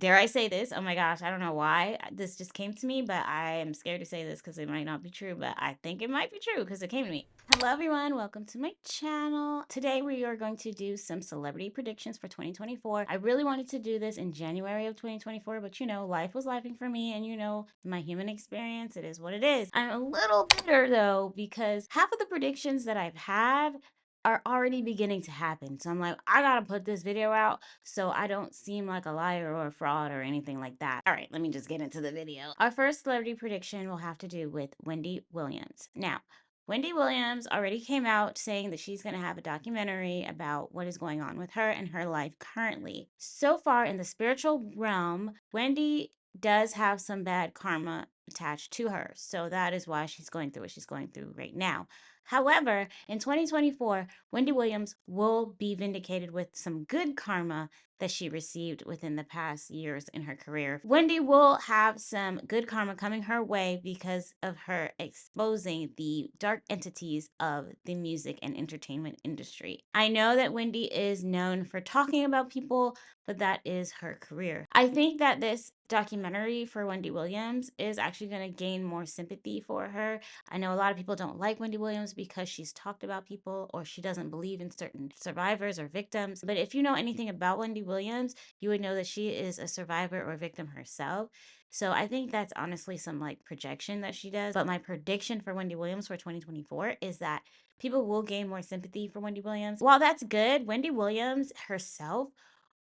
dare I say this? Oh my gosh, I don't know why this just came to me, but I am scared to say this because it might not be true, but I think it might be true because it came to me. Hello everyone, welcome to my channel. Today we are going to do some celebrity predictions for 2024. I really wanted to do this in January of 2024, but you know, life was lifing for me, and you know, my human experience, it is what it is. I'm a little bitter though, because half of the predictions that I've had are already beginning to happen. So I'm like, I gotta put this video out so I don't seem like a liar or a fraud or anything like that. All right, let me just get into the video. Our first celebrity prediction will have to do with Wendy Williams. Now, Wendy Williams already came out saying that she's going to have a documentary about what is going on with her and her life currently. So far in the spiritual realm, Wendy does have some bad karma attached to her. So that is why she's going through what she's going through right now. However, in 2024, Wendy Williams will be vindicated with some good karma that she received within the past years in her career. Wendy will have some good karma coming her way because of her exposing the dark entities of the music and entertainment industry. I know that Wendy is known for talking about people, but that is her career. I think that this documentary for Wendy Williams is actually going to gain more sympathy for her. I know a lot of people don't like Wendy Williams because she's talked about people or she doesn't believe in certain survivors or victims. But if you know anything about Wendy Williams, you would know that she is a survivor or victim herself. So I think that's honestly some like projection that she does. But my prediction for Wendy Williams for 2024 is that people will gain more sympathy for Wendy Williams. While that's good, Wendy Williams herself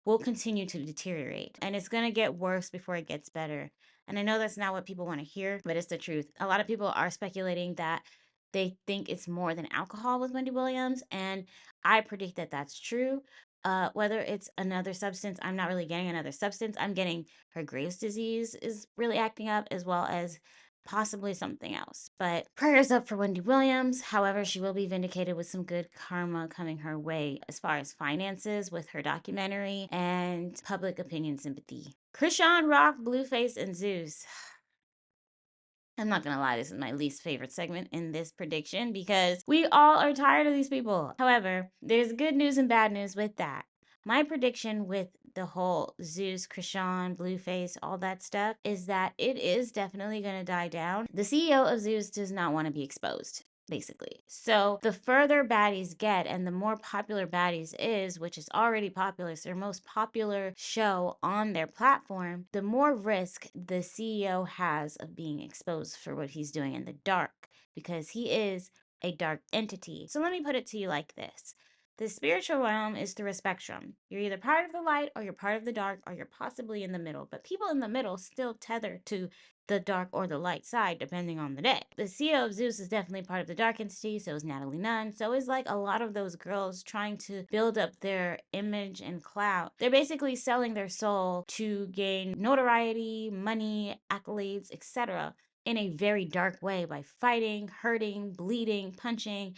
will continue to deteriorate, and it's going to get worse before it gets better. And I know that's not what people want to hear, but it's the truth. A lot of people are speculating that they think it's more than alcohol with Wendy Williams, and I predict that that's true. Whether it's another substance, I'm not really getting another substance. I'm getting her Graves' disease is really acting up, as well as possibly something else. But prayers up for Wendy Williams. However, she will be vindicated with some good karma coming her way as far as finances with her documentary and public opinion sympathy. Chrisean, Rock, Blueface, and Zeus. I'm not gonna lie, this is my least favorite segment in this prediction because we all are tired of these people. However, there's good news and bad news with that. My prediction with the whole Zeus, Chrisean, Blueface, all that stuff is that it is definitely gonna die down. The CEO of Zeus does not want to be exposed, basically. So the further baddies get and the more popular baddies is, which is already popular, it's their most popular show on their platform, the more risk the CEO has of being exposed for what he's doing in the dark, because he is a dark entity. So let me put it to you like this. The spiritual realm is through a spectrum. You're either part of the light or you're part of the dark, or you're possibly in the middle. But people in the middle still tether to the dark or the light side, depending on the day. The CEO of Zeus is definitely part of the dark entity, so is Natalie Nunn. So is like a lot of those girls trying to build up their image and clout. They're basically selling their soul to gain notoriety, money, accolades, etc. in a very dark way by fighting, hurting, bleeding, punching.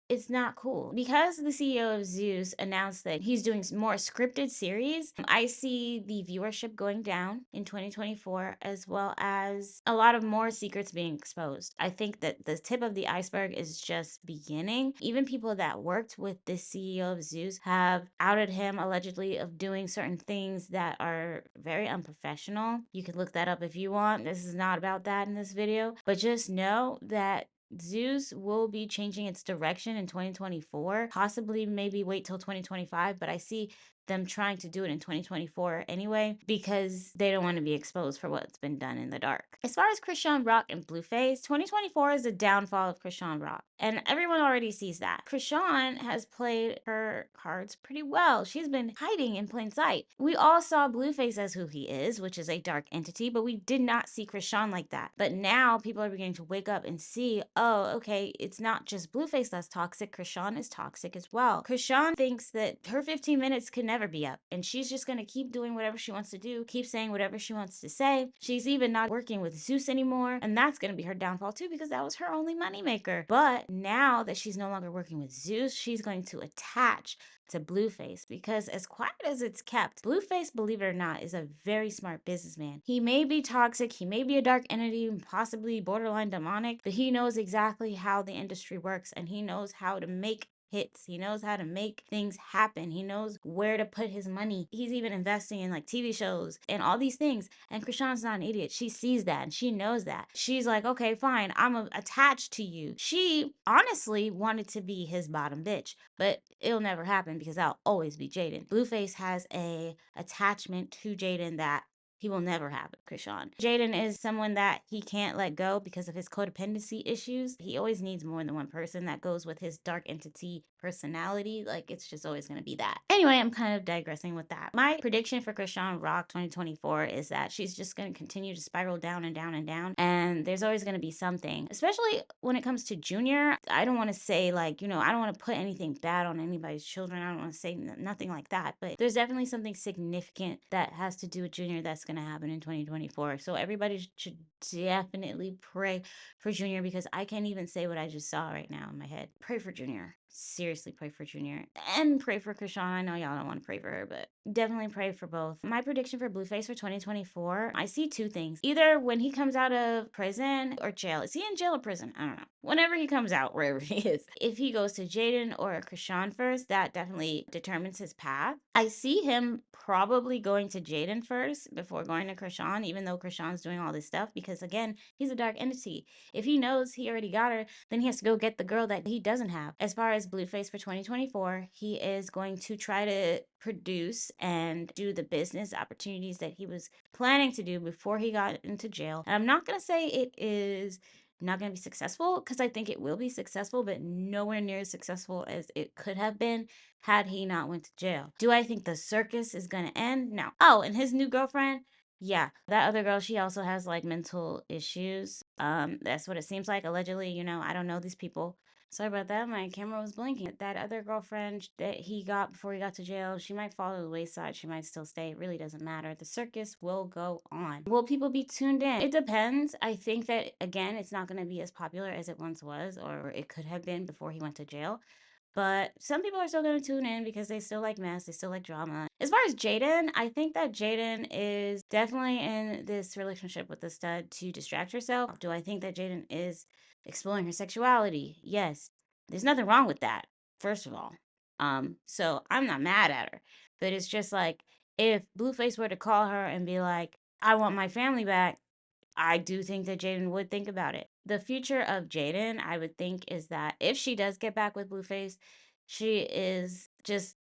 It's not cool. Because the CEO of Zeus announced that he's doing more scripted series, I see the viewership going down in 2024, as well as a lot of more secrets being exposed. I think that the tip of the iceberg is just beginning. Even people that worked with the CEO of Zeus have outed him allegedly of doing certain things that are very unprofessional. You can look that up if you want. This is not about that in this video, but just know that Zeus will be changing its direction in 2024, possibly maybe wait till 2025, but I see them trying to do it in 2024 anyway because they don't want to be exposed for what's been done in the dark. As far as Chrisean Rock and Blueface, 2024 is the downfall of Chrisean Rock, and everyone already sees that. Chrisean has played her cards pretty well. She's been hiding in plain sight. We all saw Blueface as who he is, which is a dark entity, but we did not see Chrisean like that. But now people are beginning to wake up and see, oh, okay, it's not just Blueface that's toxic. Chrisean is toxic as well. Chrisean thinks that her 15 minutes could never be up, and she's just going to keep doing whatever she wants to do, keep saying whatever she wants to say. She's even not working with Zeus anymore, and that's going to be her downfall too because that was her only moneymaker. But now that she's no longer working with Zeus, she's going to attach to Blueface because, as quiet as it's kept, Blueface, believe it or not, is a very smart businessman. He may be toxic, he may be a dark entity, possibly borderline demonic, but he knows exactly how the industry works, and he knows how to make hits. He knows how to make things happen. He knows where to put his money. He's even investing in like TV shows and all these things. And Chrisean's not an idiot. She sees that and she knows that. She's like, okay, fine. I'm attached to you. She honestly wanted to be his bottom bitch, but it'll never happen because I'll always be Jaden. Blueface has a attachment to Jaden that he will never have with Chrisean. Jaden is someone that he can't let go because of his codependency issues. He always needs more than one person. That goes with his dark entity personality. Like, it's just always going to be that. Anyway, I'm kind of digressing with that. My prediction for Chrisean Rock 2024 is that she's just going to continue to spiral down and down and down. And there's always going to be something, especially when it comes to Junior. I don't want to say, like, I don't want to put anything bad on anybody's children. I don't want to say nothing like that. But there's definitely something significant that has to do with Junior that's going to happen in 2024. So everybody should definitely pray for Junior, because I can't even say what I just saw right now in my head. Pray for Junior. Seriously, pray for Junior. And pray for Chrisean. I know y'all don't want to pray for her, but definitely pray for both. My prediction for Blueface for 2024, I see two things. Either when he comes out of prison or jail. Is he in jail or prison? I don't know. Whenever he comes out, wherever he is. If he goes to Jaden or Chrisean first, that definitely determines his path. I see him probably going to Jaden first before going to Chrisean, even though Chrisean's doing all this stuff, because again, he's a dark entity. If he knows he already got her, then he has to go get the girl that he doesn't have. As far as Blueface for 2024, he is going to try to produce and do the business opportunities that he was planning to do before he got into jail. And I'm not going to say it is not going to be successful, because I think it will be successful, but nowhere near as successful as it could have been had he not went to jail. Do I think the circus is going to end? No. Oh, and his new girlfriend, yeah, that other girl, she also has like mental issues. That's what it seems like, allegedly. I don't know these people. Sorry about that. My camera was blinking. That other girlfriend that he got before he got to jail, she might fall to the wayside. She might still stay. It really doesn't matter. The circus will go on. Will people be tuned in? It depends. I think that, again, it's not going to be as popular as it once was, or it could have been before he went to jail. But some people are still going to tune in because they still like mess. They still like drama. As far as Jaden, I think that Jaden is definitely in this relationship with the stud to distract herself. Do I think that Jaden is exploring her sexuality? Yes. There's nothing wrong with that, first of all. So I'm not mad at her. But it's just like, if Blueface were to call her and be like, I want my family back, I do think that Jaden would think about it. The future of Jaden, I would think, is that if she does get back with Blueface, she is just,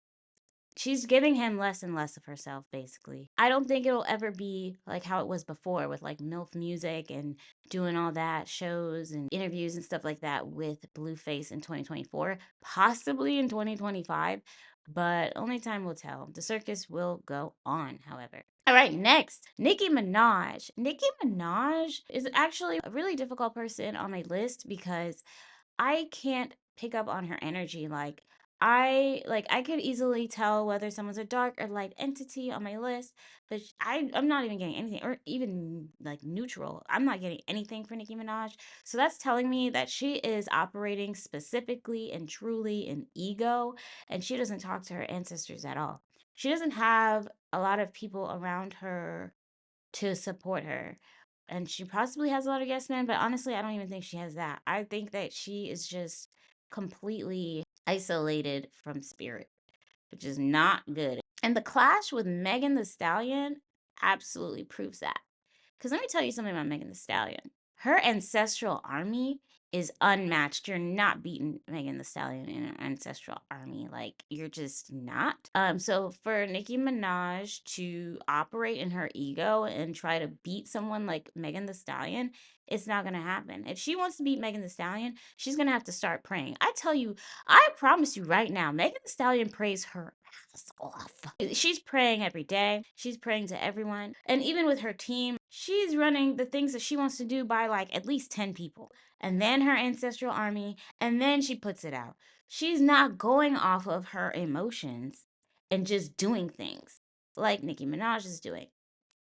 she's giving him less and less of herself, basically. I don't think it'll ever be like how it was before with like MILF music and doing all that shows and interviews and stuff like that with Blueface in 2024, possibly in 2025, but only time will tell. The circus will go on, however. All right, next, Nicki Minaj. Nicki Minaj is actually a really difficult person on my list because I can't pick up on her energy. I could easily tell whether someone's a dark or light entity on my list, but I'm not even getting anything, or even like neutral. I'm not getting anything for Nicki Minaj. So that's telling me that she is operating specifically and truly in ego, and she doesn't talk to her ancestors at all. She doesn't have a lot of people around her to support her. And she possibly has a lot of yes men, but honestly, I don't even think she has that. I think that she is just completely isolated from spirit, which is not good. And the clash with Megan the Stallion absolutely proves that. Because let me tell you something about Megan the Stallion. Her ancestral army is unmatched. You're not beating Megan the Stallion in an ancestral army. Like, you're just not. So for Nicki Minaj to operate in her ego and try to beat someone like Megan the Stallion, it's not gonna happen. If she wants to beat Megan the Stallion, she's gonna have to start praying. I tell you, I promise you right now, Megan the Stallion prays her ass off. She's praying every day. She's praying to everyone. And even with her team, she's running the things that she wants to do by like at least 10 people. And then her ancestral army, and then she puts it out. She's not going off of her emotions and just doing things like Nicki Minaj is doing.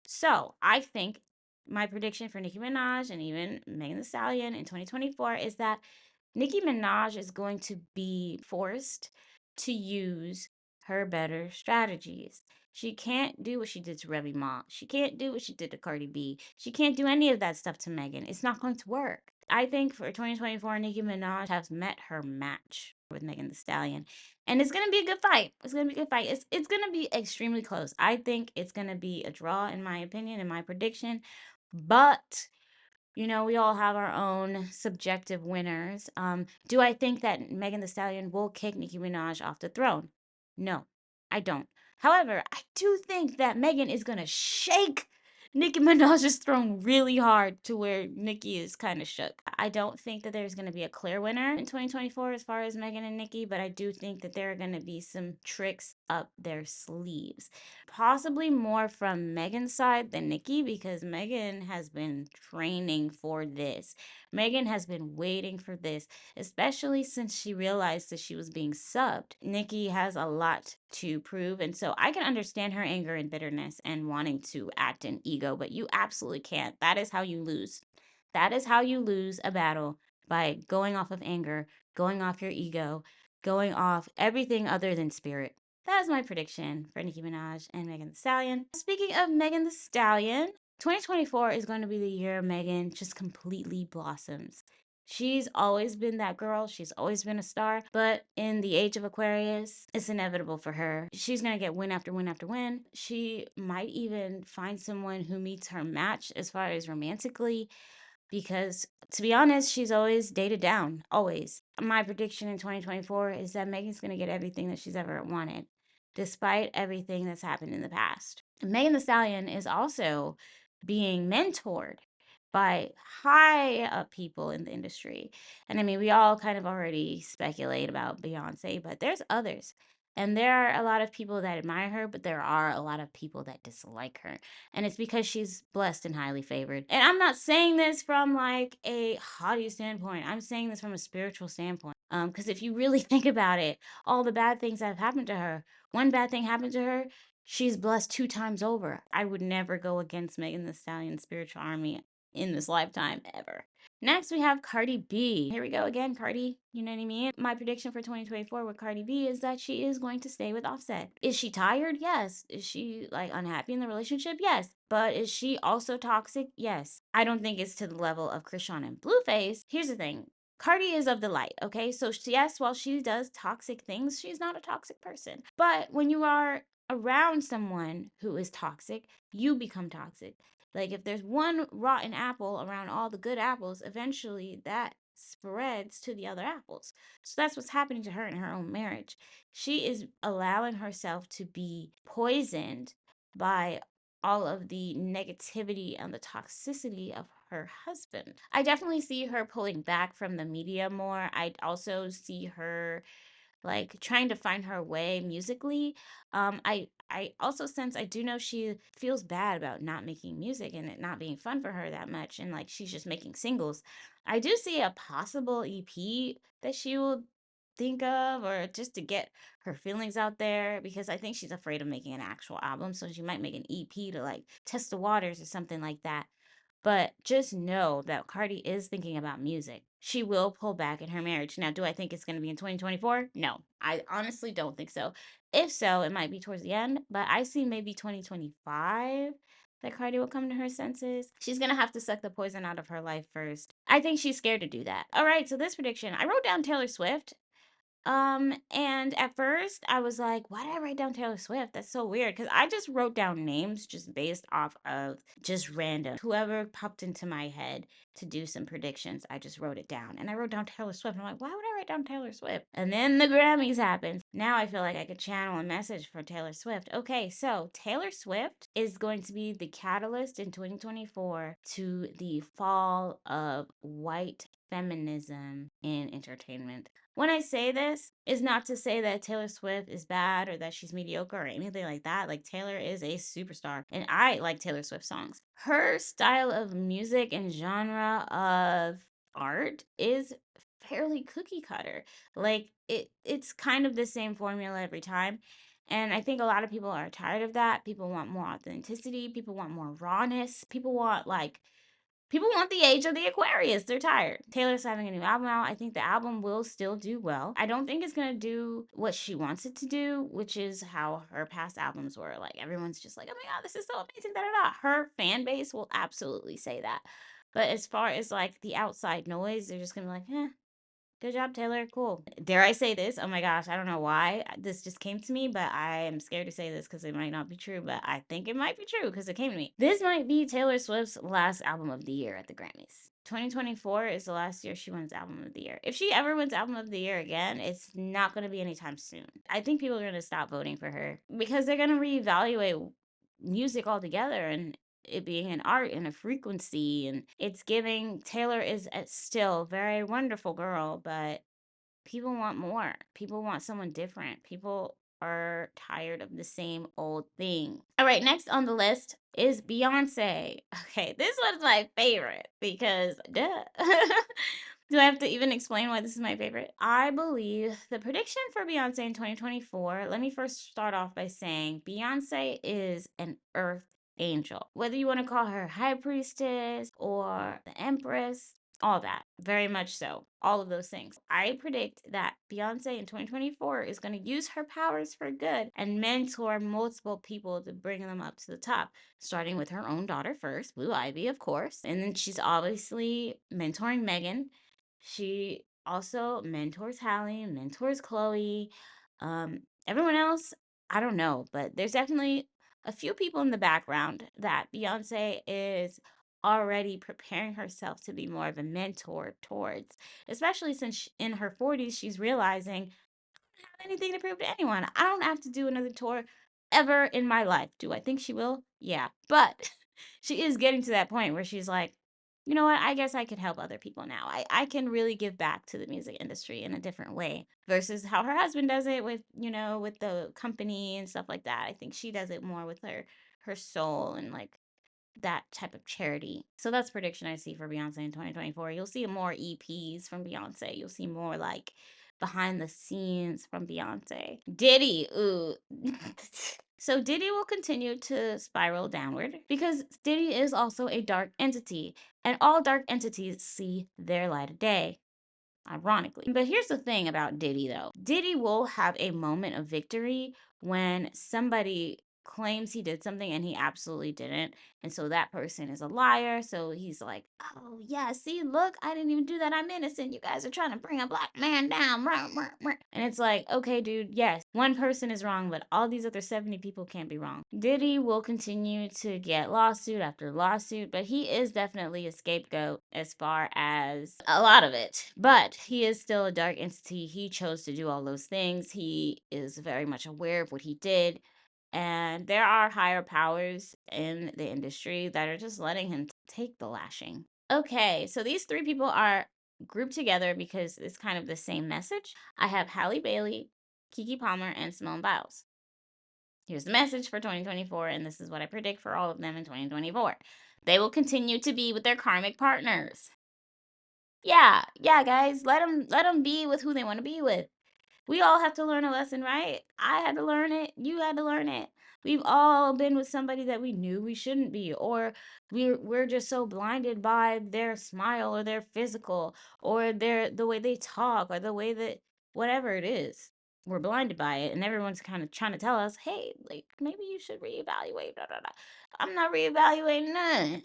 So I think my prediction for Nicki Minaj and even Megan Thee Stallion in 2024 is that Nicki Minaj is going to be forced to use her better strategies. She can't do what she did to Remy Ma. She can't do what she did to Cardi B. She can't do any of that stuff to Megan. It's not going to work. I think for 2024, Nicki Minaj has met her match. with Megan Thee Stallion. And it's gonna be a good fight. It's gonna be a good fight. It's gonna be extremely close. I think it's gonna be a draw, in my opinion, in my prediction. But we all have our own subjective winners. Do I think that Megan Thee Stallion will kick Nicki Minaj off the throne? No, I don't. However, I do think that Megan is gonna shake Nicki Minaj's throne really hard to where Nicki is kind of shook. I don't think that there's going to be a clear winner in 2024 as far as Megan and Nicki, but I do think that there are going to be some tricks up their sleeves. Possibly more from Megan's side than Nicki, because Megan has been training for this. Megan has been waiting for this, especially since she realized that she was being subbed. Nicki has a lot to prove, and so I can understand her anger and bitterness and wanting to act in ego, but you absolutely can't. That is how you lose. That is how you lose a battle, by going off of anger, going off your ego, going off everything other than spirit. That is my prediction for Nicki Minaj and Megan Thee Stallion. Speaking of Megan Thee Stallion, 2024 is going to be the year Megan just completely blossoms. She's always been that girl. She's always been a star. But in the age of Aquarius, it's inevitable for her. She's going to get win after win after win. She might even find someone who meets her match as far as romantically, because to be honest, she's always dated down. Always. My prediction in 2024 is that Megan's going to get everything that she's ever wanted, despite everything that's happened in the past. Megan Thee Stallion is also being mentored by high up people in the industry. And I mean, we all kind of already speculate about Beyonce, but there's others. And there are a lot of people that admire her, but there are a lot of people that dislike her. And it's because she's blessed and highly favored. And I'm not saying this from like a haughty standpoint. I'm saying this from a spiritual standpoint. Because if you really think about it, all the bad things that have happened to her, one bad thing happened to her, she's blessed 2 times over. I would never go against Megan Thee Stallion's spiritual army in this lifetime ever. Next, we have Cardi B. Here we go again, Cardi. You know what I mean? My prediction for 2024 with Cardi B is that she is going to stay with Offset. Is she tired? Yes. Is she like unhappy in the relationship? Yes. But is she also toxic? Yes. I don't think it's to the level of Chrisean and Blueface. Here's the thing. Cardi is of the light, okay? So yes, while she does toxic things, she's not a toxic person. But when you are around someone who is toxic, you become toxic. Like if there's one rotten apple around all the good apples, eventually that spreads to the other apples. So that's what's happening to her in her own marriage. She is allowing herself to be poisoned by all of the negativity and the toxicity of her husband. I definitely see her pulling back from the media more. I also see her like trying to find her way musically. I also sense, I do know she feels bad about not making music and it not being fun for her that much, and like she's just making singles. I do see a possible EP that she will think of, or just to get her feelings out there, because I think she's afraid of making an actual album, so she might make an EP to like test the waters or something like that. But just know that Cardi is thinking about music. She will pull back in her marriage. Now, do I think it's going to be in 2024? No, I honestly don't think so. If so, it might be towards the end, but I see maybe 2025 that Cardi will come to her senses. She's going to have to suck the poison out of her life first. I think she's scared to do that. All right, so this prediction, I wrote down Taylor Swift. And at first I was like, why did I write down Taylor Swift? That's so weird. Because I just wrote down names just based off of just random. Whoever popped into my head to do some predictions, I just wrote it down. And I wrote down Taylor Swift. And I'm like, why would I write down Taylor Swift? And then the Grammys happened. Now I feel like I could channel a message for Taylor Swift. Okay, so Taylor Swift is going to be the catalyst in 2024 to the fall of white feminism in entertainment. When I say this, is not to say that Taylor Swift is bad or that she's mediocre or anything like that. Like, Taylor is a superstar, and I like Taylor Swift songs. Her style of music and genre of art is fairly cookie cutter. Like, it's kind of the same formula every time. And I think a lot of people are tired of that. People want more authenticity. People want more rawness. People want the age of the Aquarius. They're tired. Taylor's having a new album out. I think the album will still do well. I don't think it's going to do what she wants it to do, which is how her past albums were. Like, everyone's just like, oh my God, this is so amazing. Da, da, da. Her fan base will absolutely say that. But as far as like the outside noise, they're just going to be like, eh. Good job, Taylor. Cool. Dare I say this? Oh my gosh, I don't know why this just came to me, but I am scared to say this because it might not be true, but I think it might be true because it came to me. This might be Taylor Swift's last album of the year at the Grammys. 2024 is the last year she wins album of the year. If she ever wins album of the year again, it's not going to be anytime soon. I think people are going to stop voting for her because they're going to reevaluate music altogether and it being an art and a frequency, and it's giving Taylor is still a very wonderful girl, but people want more. People want someone different. People are tired of the same old thing. All right, next on the list is Beyonce. Okay, this one's my favorite because duh. Do I have to even explain why this is my favorite? I believe the prediction for Beyonce in 2024, let me first start off by saying Beyonce is an earth angel. Whether you want to call her high priestess or the empress, all that, very much so. All of those things. I predict that Beyonce in 2024 is going to use her powers for good and mentor multiple people to bring them up to the top, starting with her own daughter first, Blue Ivy, of course. And then she's obviously mentoring Megan. She also mentors Halle, mentors Chloe. Everyone else, I don't know, but there's definitely a few people in the background that Beyonce is already preparing herself to be more of a mentor towards, especially since in her 40s, she's realizing have anything to prove to anyone. I don't have to do another tour ever in my life. Do I think she will? Yeah. But she is getting to that point where she's like, you know what? I guess I could help other people now. I can really give back to the music industry in a different way versus how her husband does it with, with the company and stuff like that. I think she does it more with her soul and like that type of charity. So that's prediction I see for Beyonce in 2024. You'll see more EPs from Beyonce. You'll see more like behind the scenes from Beyonce. Diddy, ooh. So Diddy will continue to spiral downward because Diddy is also a dark entity, and all dark entities see their light of day, ironically. But here's the thing about Diddy, though. Diddy will have a moment of victory when somebody claims he did something and he absolutely didn't. And so that person is a liar. So he's like, oh, yeah, see, look, I didn't even do that. I'm innocent. You guys are trying to bring a black man down. And it's like, okay, dude, yes, one person is wrong, but all these other 70 people can't be wrong. Diddy will continue to get lawsuit after lawsuit, but he is definitely a scapegoat as far as a lot of it. But he is still a dark entity. He chose to do all those things. He is very much aware of what he did. And there are higher powers in the industry that are just letting him take the lashing. Okay, so these three people are grouped together because it's kind of the same message. I have Halle Bailey, Keke Palmer, and Simone Biles. Here's the message for 2024, and this is what I predict for all of them in 2024. They will continue to be with their karmic partners. Yeah, guys, let them be with who they want to be with. We all have to learn a lesson, right? I had to learn it. You had to learn it. We've all been with somebody that we knew we shouldn't be, or we're just so blinded by their smile or their physical or the way they talk or the way that whatever it is. We're blinded by it, and everyone's kind of trying to tell us, hey, like maybe you should reevaluate. Blah, blah, blah. I'm not reevaluating none.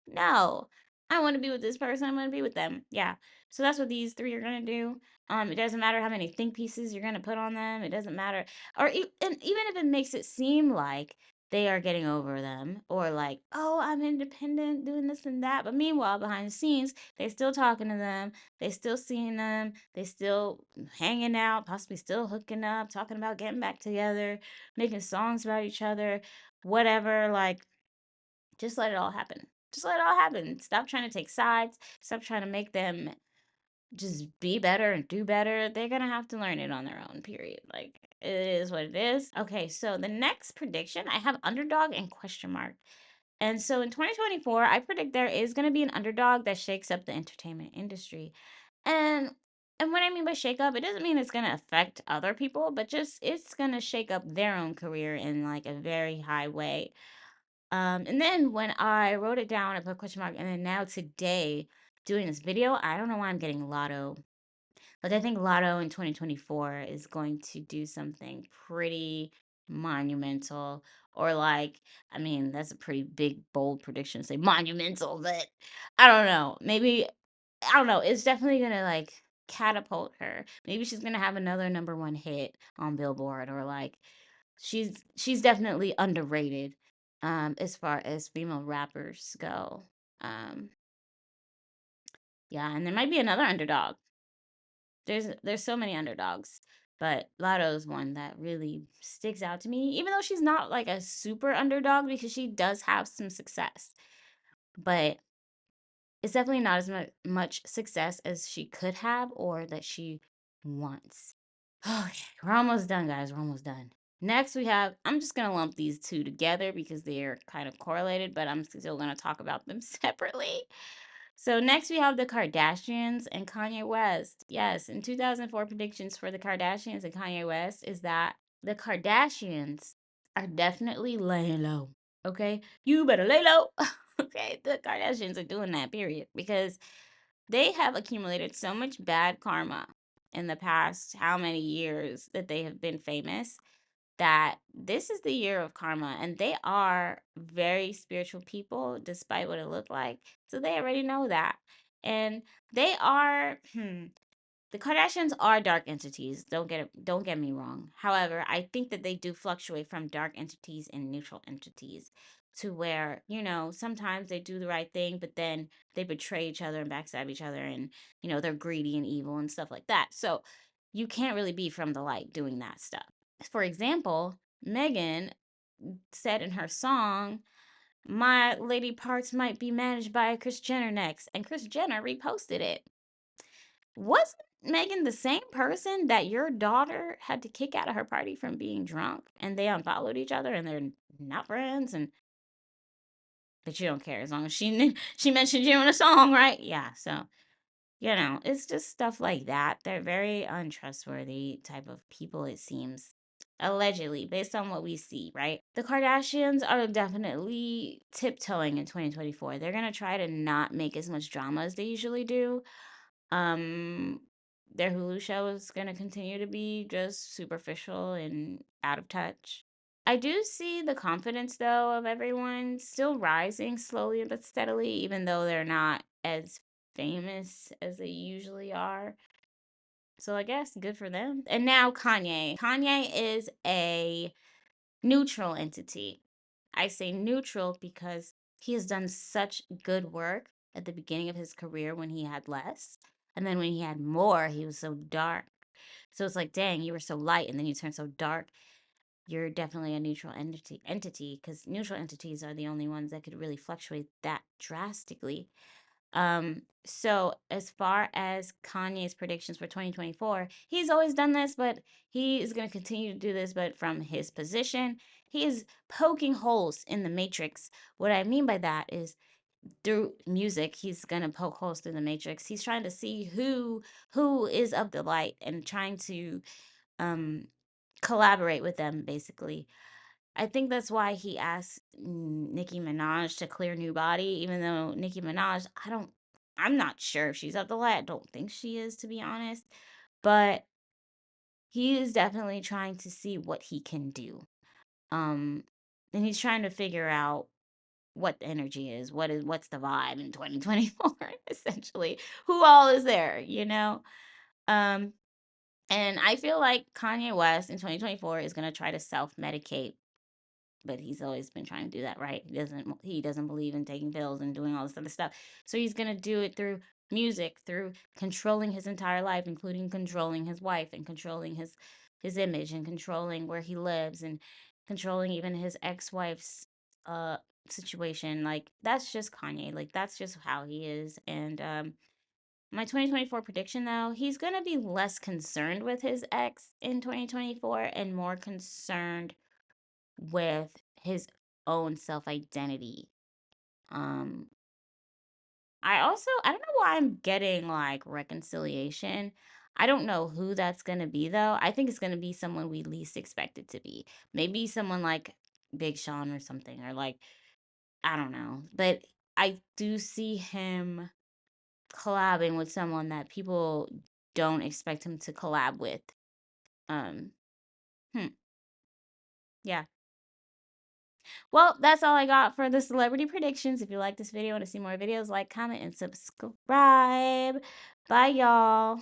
No, I want to be with this person. I want to be with them. Yeah. So that's what these three are gonna do. It doesn't matter how many think pieces you're gonna put on them. It doesn't matter, and even if it makes it seem like they are getting over them, or like, oh, I'm independent, doing this and that. But meanwhile, behind the scenes, they still talking to them. They still seeing them. They still hanging out, possibly still hooking up, talking about getting back together, making songs about each other, whatever. Like, just let it all happen. Just let it all happen. Stop trying to take sides. Stop trying to make them just be better and do better. They're going to have to learn it on their own, period. Like, it is what it is. Okay, so the next prediction, I have underdog and question mark. And so in 2024, I predict there is going to be an underdog that shakes up the entertainment industry. And what I mean by shake up, it doesn't mean it's going to affect other people, but just it's going to shake up their own career in like a very high way. And then when I wrote it down, I put a question mark, and then now today, doing this video, I don't know why I'm getting Lotto, but I think Lotto in 2024 is going to do something pretty monumental, or like, I mean, that's a pretty big, bold prediction to say monumental, but I don't know. Maybe, I don't know. It's definitely gonna like catapult her. Maybe she's gonna have another number one hit on Billboard, or like she's definitely underrated as far as female rappers go. Um yeah, and there might be another underdog. There's so many underdogs, but Lotto's one that really sticks out to me, even though she's not like a super underdog because she does have some success. But it's definitely not as much success as she could have or that she wants. Okay, we're almost done, guys. We're almost done. Next, we have, I'm just going to lump these two together because they're kind of correlated, but I'm still going to talk about them separately. So, next, we have the Kardashians and Kanye West. Yes, in 2004, predictions for the Kardashians and Kanye West is that the Kardashians are definitely laying low. Okay, you better lay low. Okay, the Kardashians are doing that, period, because they have accumulated so much bad karma in the past how many years that they have been famous, that this is the year of karma, and they are very spiritual people despite what it looked like, so they already know that. And they are the Kardashians are dark entities. Don't get me wrong. However, I think that they do fluctuate from dark entities and neutral entities, to where, sometimes they do the right thing, but then they betray each other and backstab each other, and they're greedy and evil and stuff like that. So you can't really be from the light doing that stuff. For example, Megan said in her song, "My lady parts might be managed by Kris Jenner next," and Kris Jenner reposted it. Wasn't Megan the same person that your daughter had to kick out of her party from being drunk, and they unfollowed each other and they're not friends? And but you don't care as long as she mentioned you in a song, right? Yeah, so it's just stuff like that. They're very untrustworthy type of people, it seems. Allegedly, based on what we see, right? The Kardashians are definitely tiptoeing in 2024. They're gonna try to not make as much drama as they usually do. Um, their Hulu show is gonna continue to be just superficial and out of touch. I do see the confidence though of everyone still rising slowly but steadily, even though they're not as famous as they usually are. So I guess good for them. And now Kanye. Kanye is a neutral entity. I say neutral because he has done such good work at the beginning of his career when he had less. And then when he had more, he was so dark. So it's like, dang, you were so light and then you turned so dark. You're definitely a neutral entity, because neutral entities are the only ones that could really fluctuate that drastically. So as far as Kanye's predictions for 2024, he's always done this, but he is going to continue to do this, but from his position, he is poking holes in the matrix. What I mean by that is through music, he's going to poke holes through the matrix. He's trying to see who is of the light and trying to um collaborate with them, basically. I think that's why he asked Nicki Minaj to clear new body, even though Nicki Minaj, I'm not sure if she's up the light. I don't think she is, to be honest. But he is definitely trying to see what he can do. Um, and he's trying to figure out what the energy is, what's the vibe in 2024, essentially. Who all is there? Um, and I feel like Kanye West in 2024 is gonna try to self-medicate, but he's always been trying to do that, right? He doesn't believe in taking pills and doing all this other stuff. So he's gonna do it through music, through controlling his entire life, including controlling his wife and controlling his image and controlling where he lives and controlling even his ex-wife's uh situation. Like, that's just Kanye. Like, that's just how he is. And my 2024 prediction, though, he's going to be less concerned with his ex in 2024 and more concerned with his own self identity. Um, I don't know why I'm getting like reconciliation. I don't know who that's gonna be though. I think it's gonna be someone we least expect it to be. Maybe someone like Big Sean or something, or like, I don't know. But I do see him collabing with someone that people don't expect him to collab with. Um, hmm, yeah. Well, that's all I got for the celebrity predictions. If you like this video and want to see more videos, like, comment, and subscribe. Bye, y'all.